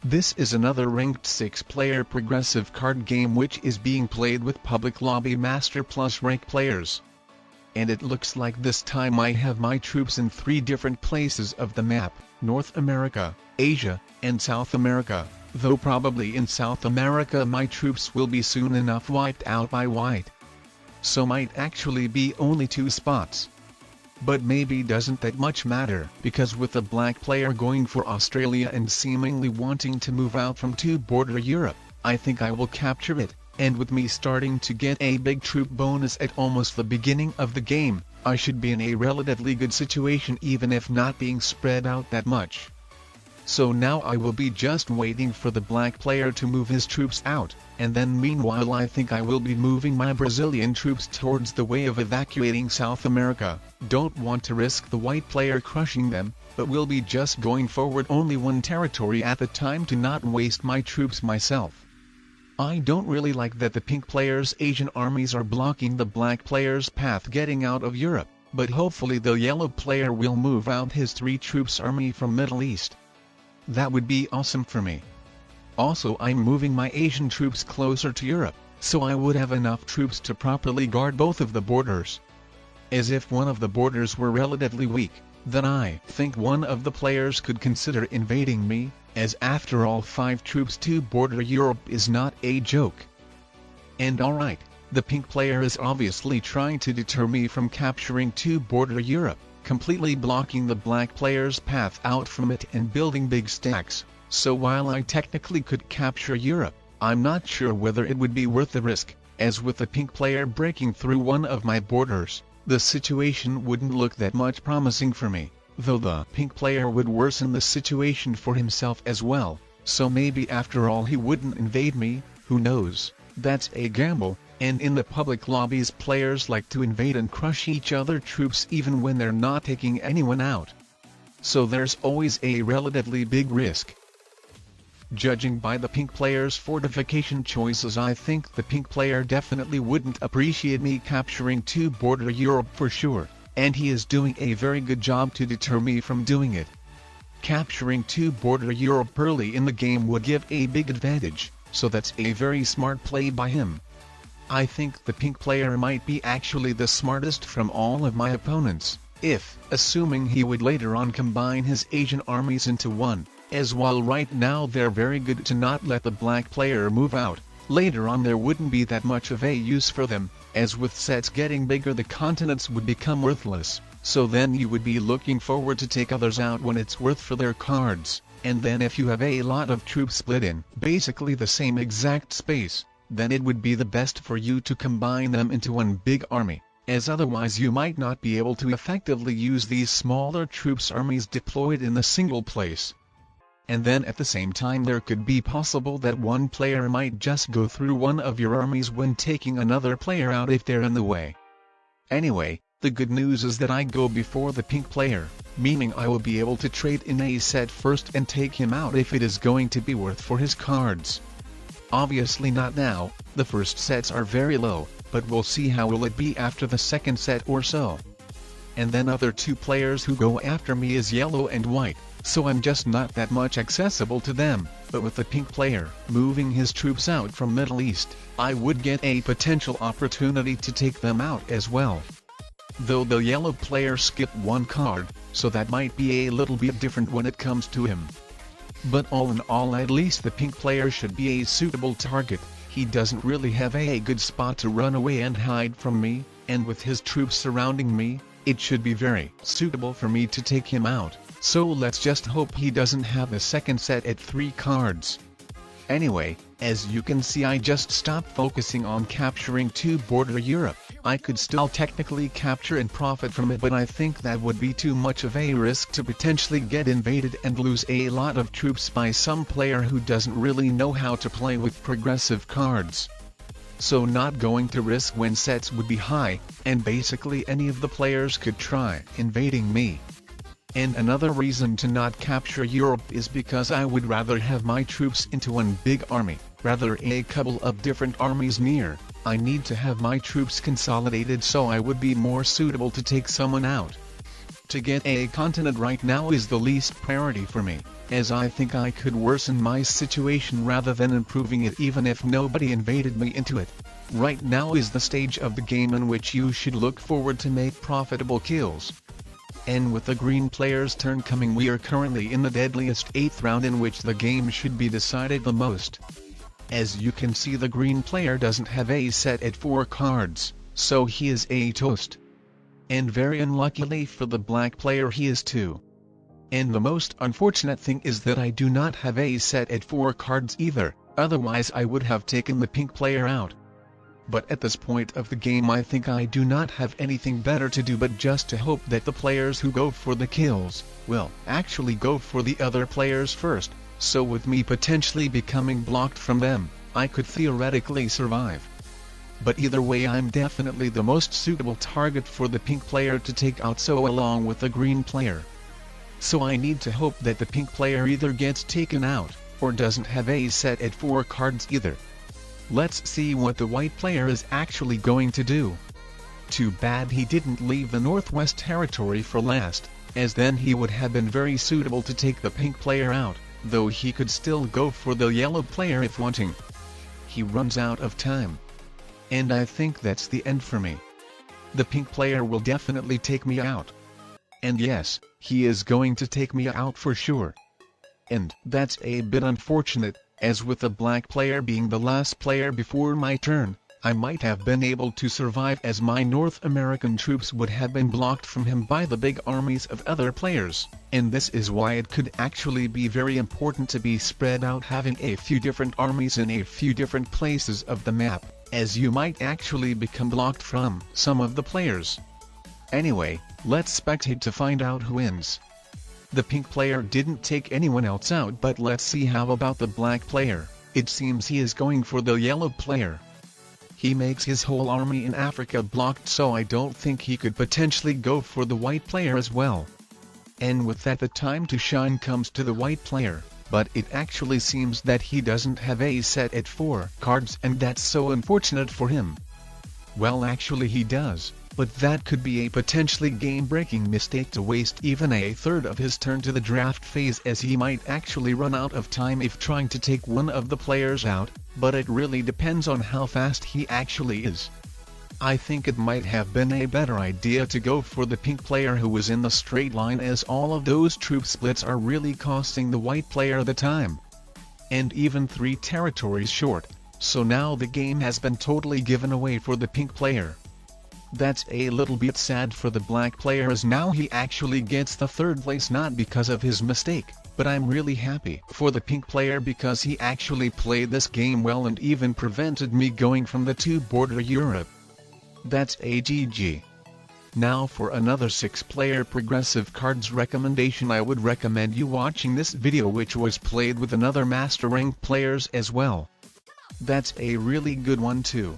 This is another ranked 6-player progressive card game which is being played with public lobby master plus rank players. And it looks like this time I have my troops in 3 different places of the map: North America, Asia, and South America, though probably in South America my troops will be soon enough wiped out by white. So might actually be only 2 spots. But maybe doesn't that much matter, because with a black player going for Australia and seemingly wanting to move out from to border Europe, I think I will capture it, and with me starting to get a big troop bonus at almost the beginning of the game, I should be in a relatively good situation even if not being spread out that much. So now I will be just waiting for the black player to move his troops out, and then meanwhile I think I will be moving my Brazilian troops towards the way of evacuating South America. Don't want to risk the white player crushing them, but will be just going forward only one territory at a time to not waste my troops myself. I don't really like that the pink player's Asian armies are blocking the black player's path getting out of Europe, but hopefully the yellow player will move out his 3 troops army from Middle East. That would be awesome for me. Also, I'm moving my Asian troops closer to Europe, so I would have enough troops to properly guard both of the borders. As if one of the borders were relatively weak, then I think one of the players could consider invading me, as after all 5 troops to border Europe is not a joke. And alright, the pink player is obviously trying to deter me from capturing to border Europe, completely blocking the black player's path out from it and building big stacks. So while I technically could capture Europe, I'm not sure whether it would be worth the risk, as with the pink player breaking through one of my borders, the situation wouldn't look that much promising for me, though the pink player would worsen the situation for himself as well, so maybe after all he wouldn't invade me, who knows, that's a gamble. And in the public lobbies players like to invade and crush each other troops even when they're not taking anyone out. So there's always a relatively big risk. Judging by the pink player's fortification choices, I think the pink player definitely wouldn't appreciate me capturing to border Europe for sure, and he is doing a very good job to deter me from doing it. Capturing to border Europe early in the game would give a big advantage, so that's a very smart play by him. I think the pink player might be actually the smartest from all of my opponents, if, assuming he would later on combine his Asian armies into one, as while right now they're very good to not let the black player move out, later on there wouldn't be that much of a use for them, as with sets getting bigger the continents would become worthless, so then you would be looking forward to take others out when it's worth for their cards, and then if you have a lot of troops split in basically the same exact space, then it would be the best for you to combine them into one big army, as otherwise you might not be able to effectively use these smaller troops armies deployed in a single place. And then at the same time there could be possible that one player might just go through one of your armies when taking another player out if they're in the way. Anyway, the good news is that I go before the pink player, meaning I will be able to trade in a set first and take him out if it is going to be worth for his cards. Obviously not now, the first sets are very low, but we'll see how will it be after the second set or so. And then other 2 players who go after me is yellow and white, so I'm just not that much accessible to them, but with the pink player moving his troops out from Middle East, I would get a potential opportunity to take them out as well. Though the yellow player skipped 1 card, so that might be a little bit different when it comes to him. But all in all, at least the pink player should be a suitable target. He doesn't really have a good spot to run away and hide from me, and with his troops surrounding me, it should be very suitable for me to take him out, so let's just hope he doesn't have a second set at 3 cards. Anyway, as you can see, I just stopped focusing on capturing to border Europe. I could still technically capture and profit from it, but I think that would be too much of a risk to potentially get invaded and lose a lot of troops by some player who doesn't really know how to play with progressive cards. So not going to risk when sets would be high, and basically any of the players could try invading me. And another reason to not capture Europe is because I would rather have my troops into one big army, rather a couple of different armies near. I need to have my troops consolidated so I would be more suitable to take someone out. To get a continent right now is the least priority for me, as I think I could worsen my situation rather than improving it even if nobody invaded me into it. Right now is the stage of the game in which you should look forward to make profitable kills. And with the green player's turn coming, we are currently in the deadliest 8th round in which the game should be decided the most. As you can see, the green player doesn't have a set at 4 cards, so he is a toast. And very unluckily for the black player, he is too. And the most unfortunate thing is that I do not have a set at 4 cards either, otherwise I would have taken the pink player out. But at this point of the game I think I do not have anything better to do but just to hope that the players who go for the kills will actually go for the other players first, so with me potentially becoming blocked from them, I could theoretically survive. But either way, I'm definitely the most suitable target for the pink player to take out, so along with the green player. So I need to hope that the pink player either gets taken out, or doesn't have a set at 4 cards either. Let's see what the white player is actually going to do. Too bad he didn't leave the Northwest Territory for last, as then he would have been very suitable to take the pink player out, though he could still go for the yellow player if wanting. He runs out of time. And I think that's the end for me. The pink player will definitely take me out. And yes, he is going to take me out for sure. And that's a bit unfortunate, as with the black player being the last player before my turn, I might have been able to survive as my North American troops would have been blocked from him by the big armies of other players, and this is why it could actually be very important to be spread out, having a few different armies in a few different places of the map, as you might actually become blocked from some of the players. Anyway, let's spectate to find out who wins. The pink player didn't take anyone else out, but let's see how about the black player. It seems he is going for the yellow player. He makes his whole army in Africa blocked, so I don't think he could potentially go for the white player as well. And with that, the time to shine comes to the white player, but it actually seems that he doesn't have a set at 4 cards, and that's so unfortunate for him. Well, actually he does, but that could be a potentially game-breaking mistake to waste even a third of his turn to the draft phase, as he might actually run out of time if trying to take one of the players out, but it really depends on how fast he actually is. I think it might have been a better idea to go for the pink player who was in the straight line, as all of those troop splits are really costing the white player the time. And even 3 territories short, so now the game has been totally given away for the pink player. That's a little bit sad for the black player, as now he actually gets the 3rd place, not because of his mistake, but I'm really happy for the pink player because he actually played this game well and even prevented me going from the 2 border Europe. That's a GG. Now for another 6-player progressive cards recommendation, I would recommend you watching this video, which was played with another master ranked players as well. That's a really good one too.